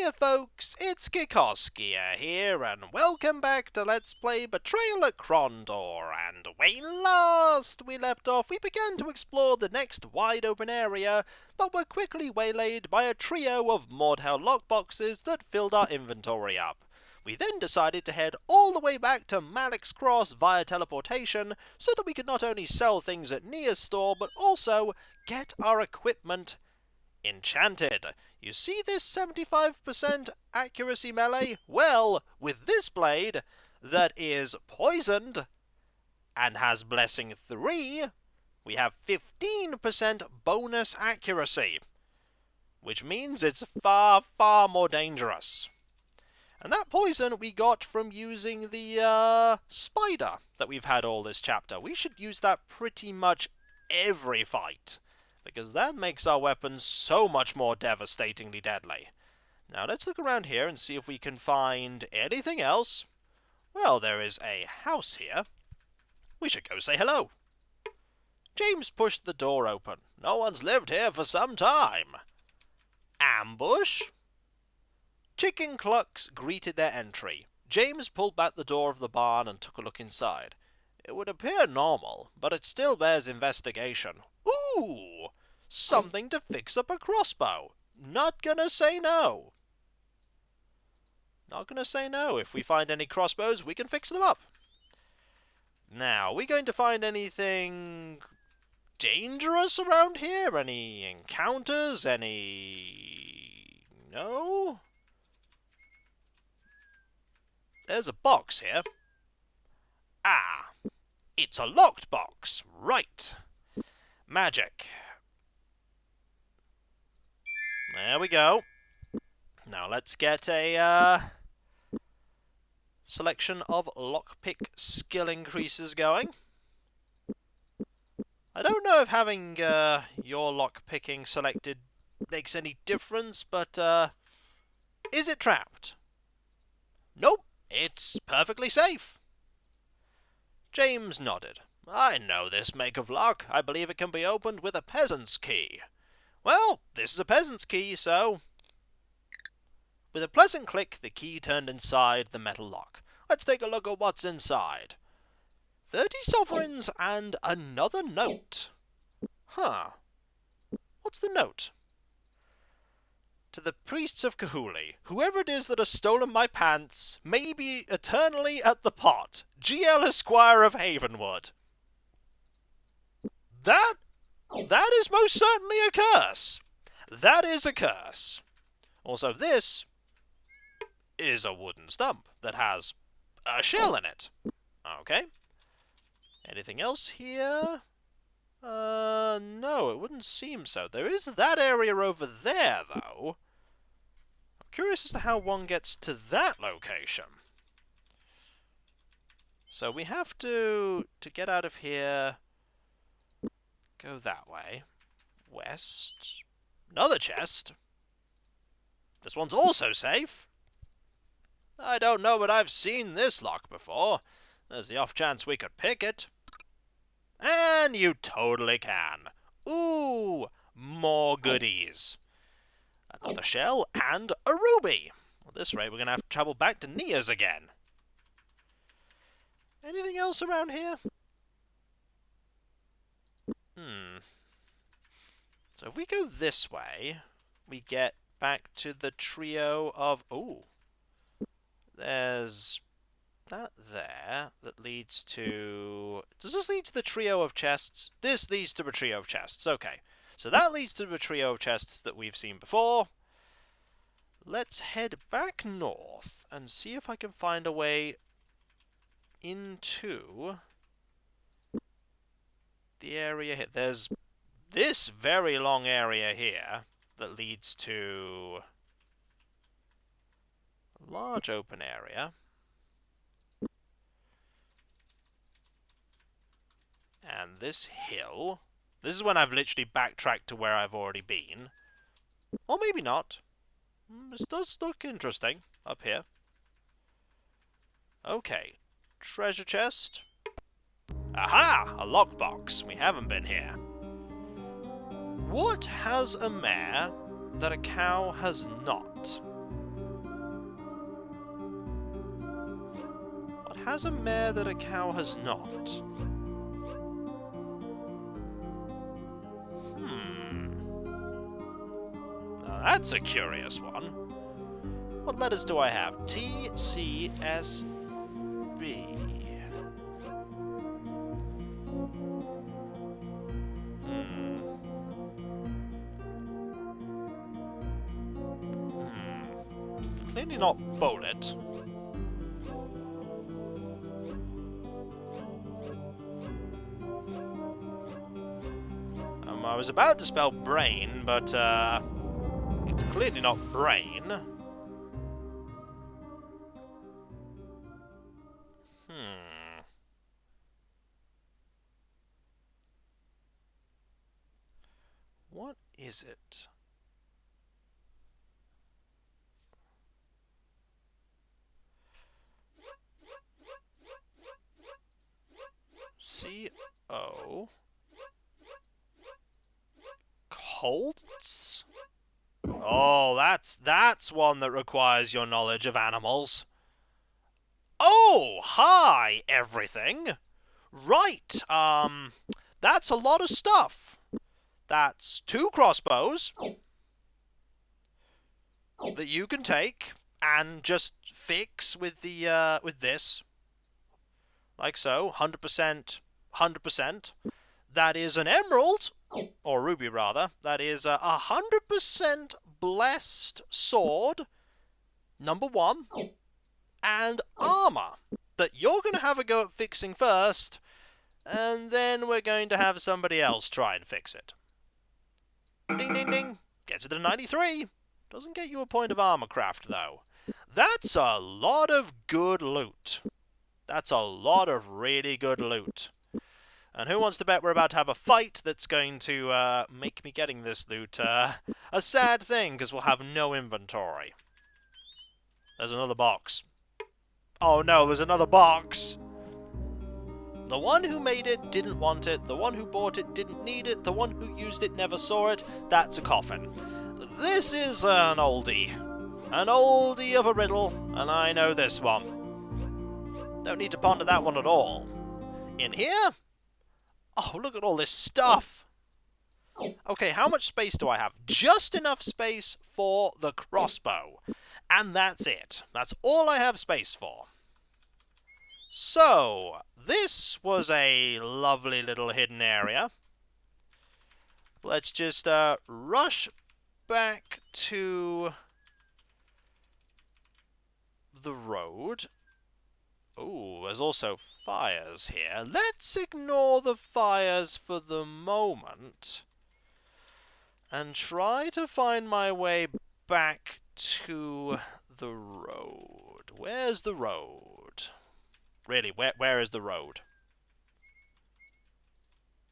there folks, it's Kikoskia here, and welcome back to Let's Play Betrayal at Krondor, and when last we left off, we began to explore the next wide open area, but were quickly waylaid by a trio of Mordhau lockboxes that filled our inventory up. We then decided to head all the way back to Malik's Cross via teleportation, so that we could not only sell things at Nia's store, but also get our equipment enchanted. You see this 75% accuracy melee? Well, with this blade that is poisoned and has Blessing 3, we have 15% bonus accuracy, which means it's far, far more dangerous. And that poison we got from using the spider that we've had all this chapter. We should use that pretty much every fight, because that makes our weapons so much more devastatingly deadly. Now let's look around here and see if we can find anything else. Well, there is a house here. We should go say hello. James pushed the door open. No one's lived here for some time. Ambush? Chicken clucks greeted their entry. James pulled back the door of the barn and took a look inside. It would appear normal, but it still bears investigation. Ooh! Something to fix up a crossbow. Not gonna say no. Not gonna say no. If we find any crossbows, we can fix them up. Now, are we going to find anything dangerous around here? Any encounters? Any... No? There's a box here. Ah! It's a locked box. Right. Magic. There we go. Now let's get a selection of lockpick skill increases going. I don't know if having your lockpicking selected makes any difference, but is it trapped? Nope, it's perfectly safe. James nodded. I know this make of lock. I believe it can be opened with a peasant's key. Well, this is a peasant's key, so... With a pleasant click, the key turned inside the metal lock. Let's take a look at what's inside. 30 sovereigns and another note. Huh. What's the note? To the priests of Kahuli, whoever it is that has stolen my pants may be eternally at the pot. GL Esquire of Havenwood. That is most certainly a curse. That is a curse. Also, this is a wooden stump that has a shell in it. Okay. Anything else here? No, it wouldn't seem so. There is that area over there, though. I'm curious as to how one gets to that location. So we have to get out of here... Go that way. West. Another chest. This one's also safe. I don't know, but I've seen this lock before. There's the off chance we could pick it. And you totally can. Ooh, more goodies. Another shell and a ruby. Well, this rate we're going to have to travel back to Nia's again. Anything else around here? So if we go this way, we get back to the trio of... Ooh. There's that there that leads to... Does this lead to the trio of chests? This leads to a trio of chests. Okay. So that leads to a trio of chests that we've seen before. Let's head back north and see if I can find a way into... the area here. There's this very long area here that leads to a large open area. And this hill. This is when I've literally backtracked to where I've already been. Or maybe not. This does look interesting up here. Okay. Treasure chest. Aha! A lockbox. We haven't been here. What has a mare that a cow has not? has a mare that a cow has not. Now that's a curious one. What letters do I have? T, C, S, B. Clearly not bullet. I was about to spell brain, but it's clearly not brain. What is it? C-O... Colts? Oh, that's one that requires your knowledge of animals. Oh, hi, everything. Right, that's a lot of stuff. That's 2 crossbows that you can take and just fix with the with this, like so, 100%, 100%. That is an emerald, or ruby rather. That is a 100% blessed sword, number 1, and armor that you're going to have a go at fixing first, and then we're going to have somebody else try and fix it. Ding, ding, ding. Gets it to 93. Doesn't get you a point of armor craft, though. That's a lot of good loot. That's a lot of really good loot. And who wants to bet we're about to have a fight that's going to make me getting this loot a sad thing, because we'll have no inventory. There's another box. Oh no, there's another box! The one who made it didn't want it, the one who bought it didn't need it, the one who used it never saw it. That's a coffin. This is an oldie. An oldie of a riddle, and I know this one. Don't need to ponder that one at all. In here? Oh, look at all this stuff! Okay, how much space do I have? Just enough space for the crossbow. And that's it. That's all I have space for. So, this was a lovely little hidden area. Let's just rush back to the road. Oh, there's also fires here. Let's ignore the fires for the moment and try to find my way back to the road. Where's the road? Really, where is the road?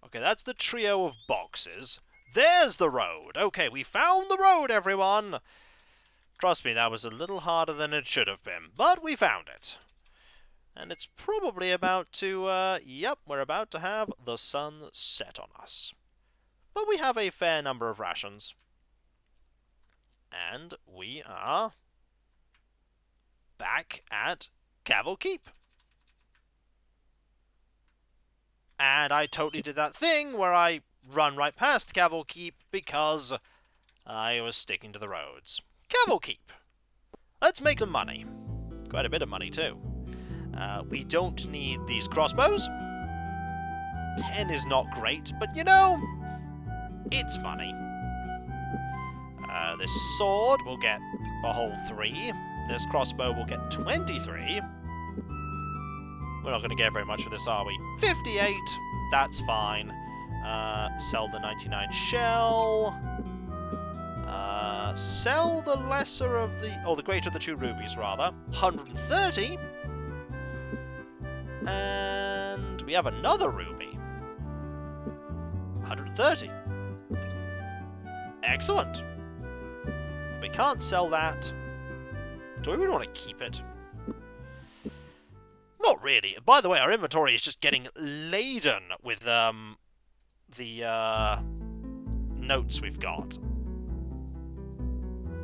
Okay, that's the trio of boxes. There's the road! Okay, we found the road, everyone! Trust me, that was a little harder than it should have been, but we found it. And it's probably about to, yep, we're about to have the sun set on us. But we have a fair number of rations. And we are back at Cavil Keep. And I totally did that thing where I run right past Cavil Keep because I was sticking to the roads. Cavil Keep. Let's make some money. Quite a bit of money, too. We don't need these crossbows. 10 is not great, but you know, it's money. This sword will get a whole 3. This crossbow will get 23. We're not going to get very much for this, are we? 58. That's fine. Sell the 99 shell. Sell the lesser of the... or the greater of the 2 rubies, rather. 130. And we have another ruby. 130. Excellent. We can't sell that. Do we really want to keep it? Not really. By the way, our inventory is just getting laden with the notes we've got.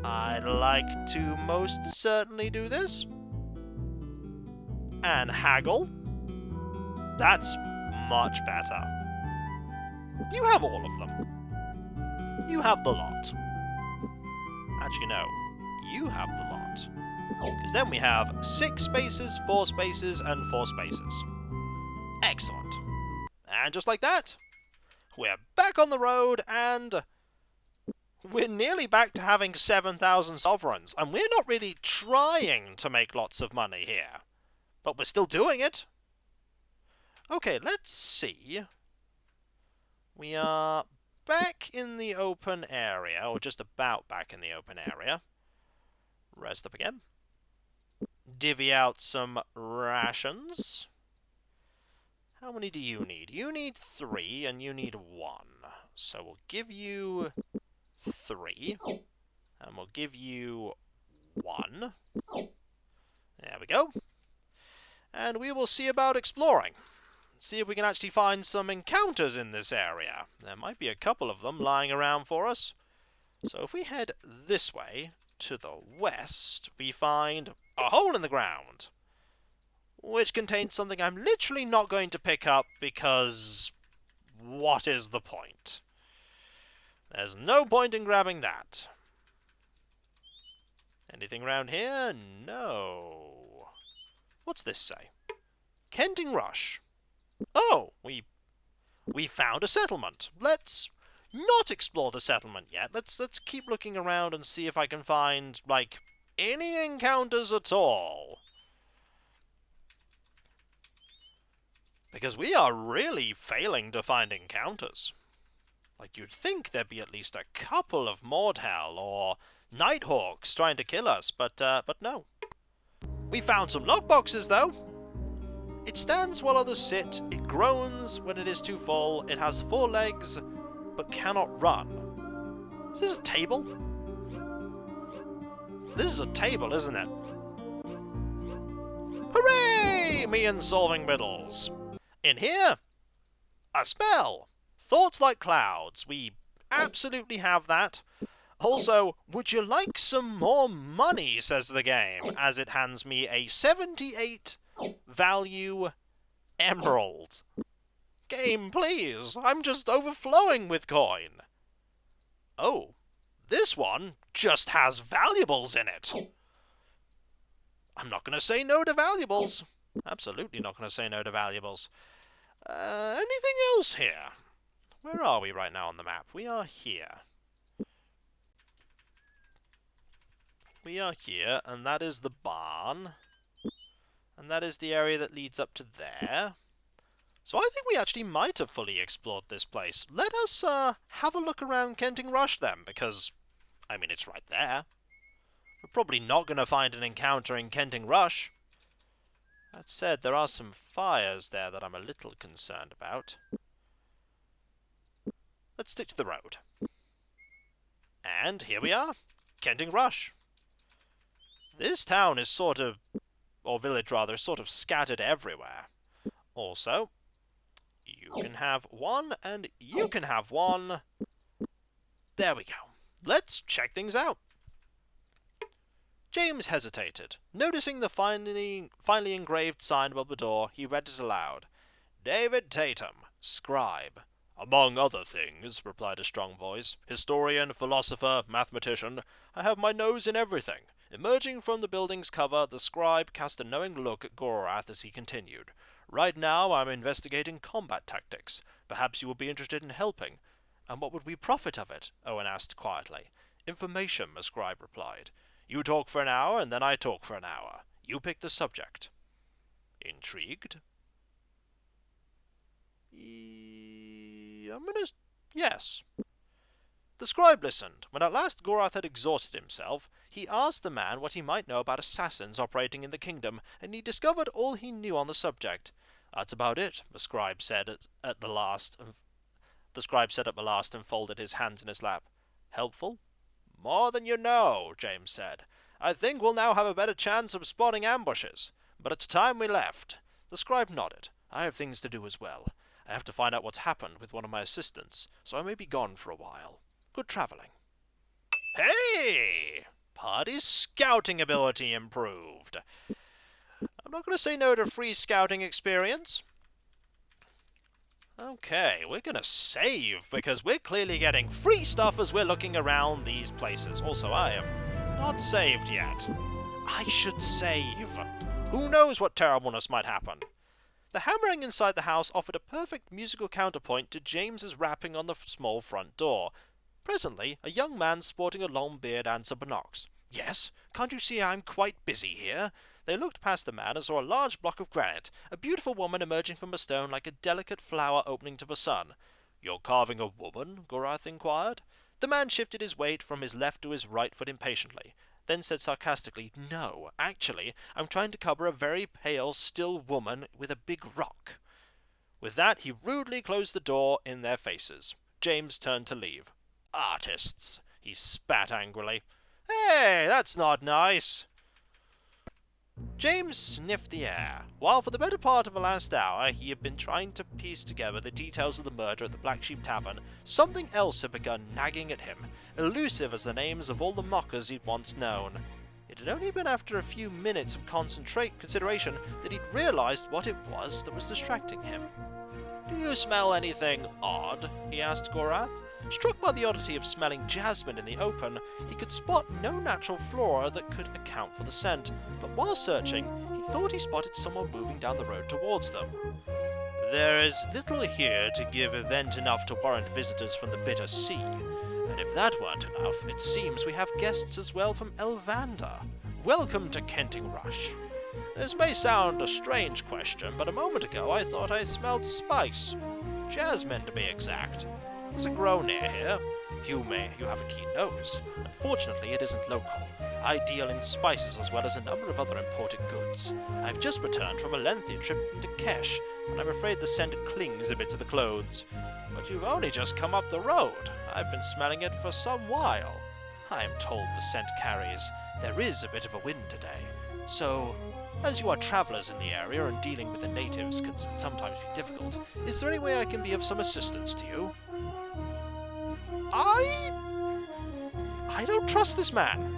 I'd like to most certainly do this. and haggle. That's much better. You have all of them. You have the lot. Actually, no. You have the lot. Because then we have 6 spaces, 4 spaces, and 4 spaces. Excellent. And just like that, we're back on the road, and we're nearly back to having 7,000 sovereigns. And we're not really trying to make lots of money here. But we're still doing it. Okay, let's see. We are back in the open area, or just about back in the open area. Rest up again. Divvy out some rations. How many do you need? You need 3, and you need 1. So we'll give you 3, and we'll give you 1. There we go. And we will see about exploring. See if we can actually find some encounters in this area. There might be a couple of them lying around for us. So if we head this way, to the west, we find a hole in the ground, which contains something I'm literally not going to pick up because what is the point? There's no point in grabbing that. Anything around here? No. What's this say? Kenting Rush. Oh, we found a settlement. Let's not explore the settlement yet. Let's keep looking around and see if I can find, like, any encounters at all. Because we are really failing to find encounters. Like, you'd think there'd be at least a couple of Mordhell or Nighthawks trying to kill us, but no. We found some lockboxes, though. It stands while others sit, it groans when it is too full, it has 4 legs, but cannot run. Is this a table? This is a table, isn't it? Hooray! Me and solving riddles. In here, a spell. Thoughts like clouds. We absolutely have that. Also, would you like some more money, says the game, as it hands me a 78 value emerald. Game, please. I'm just overflowing with coin. Oh, this one just has valuables in it. I'm not going to say no to valuables. Absolutely not going to say no to valuables. Anything else here? Where are we right now on the map? We are here. We are here, and that is the barn. And that is the area that leads up to there. So I think we actually might have fully explored this place. Let us have a look around Kenting Rush then, because, I mean, it's right there. We're probably not going to find an encounter in Kenting Rush. That said, there are some fires there that I'm a little concerned about. Let's stick to the road. And here we are, Kenting Rush. This town is sort of, or village rather, sort of scattered everywhere. Also, you can have one, and you can have one. There we go. Let's check things out. James hesitated. Noticing the finely engraved sign above the door, he read it aloud. David Tatum, scribe. Among other things, replied a strong voice. Historian, philosopher, mathematician. I have my nose in everything. Emerging from the building's cover, the scribe cast a knowing look at Gorath as he continued. Right now I'm investigating combat tactics. Perhaps you would be interested in helping. And what would we profit of it? Owyn asked quietly. Information, the scribe replied. You talk for an hour, and then I talk for an hour. You pick the subject. Intrigued? Yes. The scribe listened. When at last Gorath had exhausted himself, he asked the man what he might know about assassins operating in the kingdom, and he discovered all he knew on the subject. That's about it, the scribe said at the last and folded his hands in his lap. Helpful? More than you know, James said. I think we'll now have a better chance of spotting ambushes. But it's time we left. The scribe nodded. I have things to do as well. I have to find out what's happened with one of my assistants, so I may be gone for a while. Good travelling. Hey! Party's scouting ability improved. I'm not going to say no to a free scouting experience. Okay, we're going to save, because we're clearly getting free stuff as we're looking around these places. Also, I have not saved yet. I should save. Who knows what terribleness might happen? The hammering inside the house offered a perfect musical counterpoint to James's rapping on the small front door. Presently, a young man sporting a long beard answered Binocs. "Yes? Can't you see I'm quite busy here?" They looked past the man and saw a large block of granite, a beautiful woman emerging from a stone like a delicate flower opening to the sun. "You're carving a woman?" Gorath inquired. The man shifted his weight from his left to his right foot impatiently, then said sarcastically, "No, actually, I'm trying to cover a very pale, still woman with a big rock." With that, he rudely closed the door in their faces. James turned to leave. "Artists," he spat angrily. "Hey, that's not nice." James sniffed the air. While for the better part of the last hour he had been trying to piece together the details of the murder at the Black Sheep Tavern, something else had begun nagging at him, elusive as the names of all the mockers he'd once known. It had only been after a few minutes of consideration that he'd realized what it was that was distracting him. "Do you smell anything odd?" he asked Gorath. Struck by the oddity of smelling jasmine in the open, he could spot no natural flora that could account for the scent, but while searching, he thought he spotted someone moving down the road towards them. "There is little here to give event enough to warrant visitors from the Bitter Sea, and if that weren't enough, it seems we have guests as well from Elvander. Welcome to Kenting Rush. This may sound a strange question, but a moment ago I thought I smelled spice. Jasmine, to be exact. Does it grow near here? You have a keen nose. Unfortunately, it isn't local. I deal in spices as well as a number of other imported goods. I've just returned from a lengthy trip into Kesh, and I'm afraid the scent clings a bit to the clothes. But you've only just come up the road. I've been smelling it for some while. I am told the scent carries. There is a bit of a wind today. So, as you are travellers in the area and dealing with the natives can sometimes be difficult, is there any way I can be of some assistance to you?" I don't trust this man.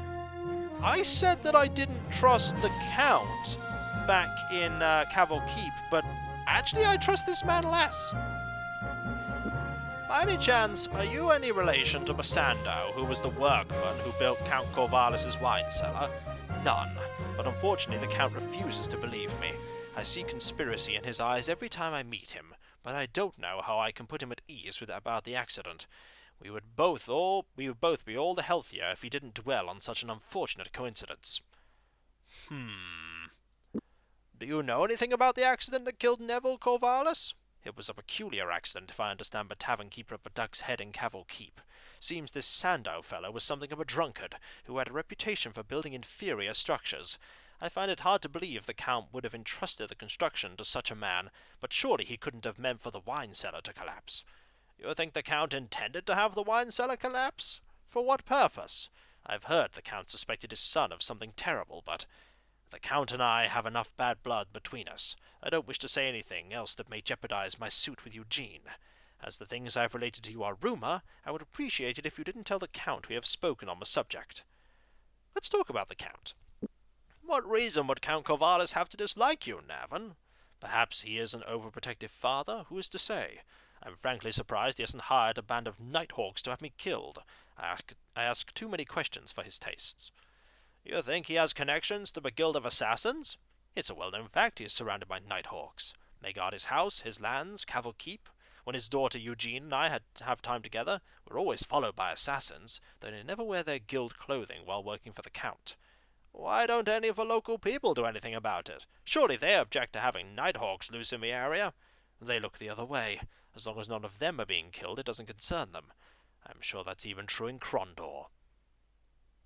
I said that I didn't trust the Count back in Caval Keep, but actually I trust this man less. "By any chance, are you any relation to Du Sandau, who was the workman who built Count Corvallis' wine cellar?" "None, but unfortunately the Count refuses to believe me. I see conspiracy in his eyes every time I meet him, but I don't know how I can put him at ease about the accident. We would both be all the healthier if he didn't dwell on such an unfortunate coincidence." "Do you know anything about the accident that killed Neville Corvallis?" "It was a peculiar accident, if I understand the tavern keeper at the Duck's Head in Caval Keep. Seems this Sandau fellow was something of a drunkard, who had a reputation for building inferior structures. I find it hard to believe the Count would have entrusted the construction to such a man, but surely he couldn't have meant for the wine cellar to collapse." "You think the Count intended to have the wine cellar collapse? For what purpose? I've heard the Count suspected his son of something terrible, but the Count and I have enough bad blood between us. I don't wish to say anything else that may jeopardize my suit with Eugene. As the things I've related to you are rumor, I would appreciate it if you didn't tell the Count we have spoken on the subject." "Let's talk about the Count. What reason would Count Corvallis have to dislike you, Navon? Perhaps he is an overprotective father, who is to say? I'm frankly surprised he hasn't hired a band of Nighthawks to have me killed. I ask too many questions for his tastes." "You think he has connections to the Guild of Assassins?" "It's a well-known fact he is surrounded by Nighthawks. They guard his house, his lands, Caval Keep. When his daughter Eugene and I have time together, we're always followed by assassins, though they never wear their guild clothing while working for the Count." "Why don't any of the local people do anything about it? Surely they object to having Nighthawks loose in the area." "They look the other way. As long as none of them are being killed, it doesn't concern them. I'm sure that's even true in Krondor."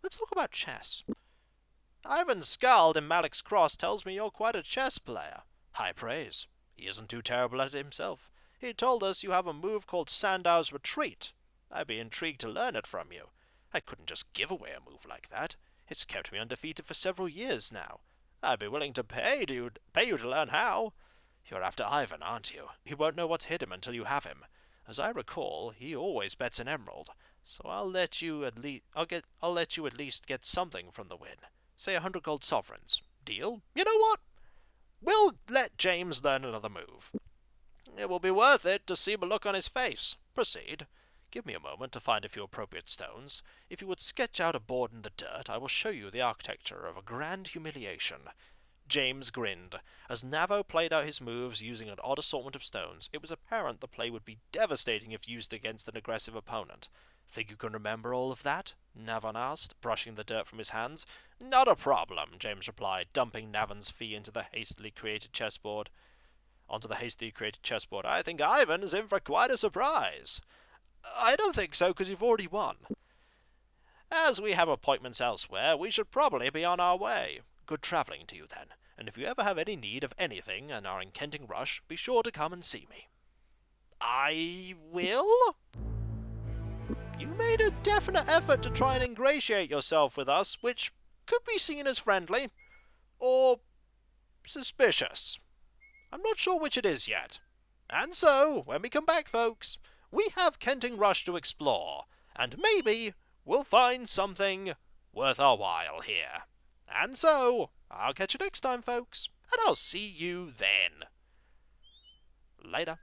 "Let's talk about chess." "Ivan Skald in Malik's Cross tells me you're quite a chess player." "High praise. He isn't too terrible at it himself. He told us you have a move called Sandau's Retreat. I'd be intrigued to learn it from you. I couldn't just give away a move like that. It's kept me undefeated for several years now. I'd be willing to pay you to learn how." "You're after Ivan, aren't you? He won't know what's hit him until you have him. As I recall, he always bets an emerald, so I'll let you at least get something from the win. Say 100 gold sovereigns. Deal? You know what? we'll let James learn another move. It will be worth it to see the look on his face. Proceed. Give me a moment to find a few appropriate stones. If you would sketch out a board in the dirt, I will show you the architecture of a grand humiliation. James grinned. As Navo played out his moves using an odd assortment of stones, it was apparent the play would be devastating if used against an aggressive opponent. Think you can remember all of that? Navon asked, brushing the dirt from his hands. Not a problem, James replied, dumping Navon's fee onto the hastily created chessboard. I think Ivan is in for quite a surprise. I don't think so, because you've already won. As we have appointments elsewhere, we should probably be on our way. Good travelling to you, then, and if you ever have any need of anything and are in Kenting Rush, be sure to come and see me. I will? You made a definite effort to try and ingratiate yourself with us, which could be seen as friendly, or suspicious. I'm not sure which it is yet. And so, when we come back, folks, we have Kenting Rush to explore, and maybe we'll find something worth our while here. And so, I'll catch you next time, folks, and I'll see you then. Later.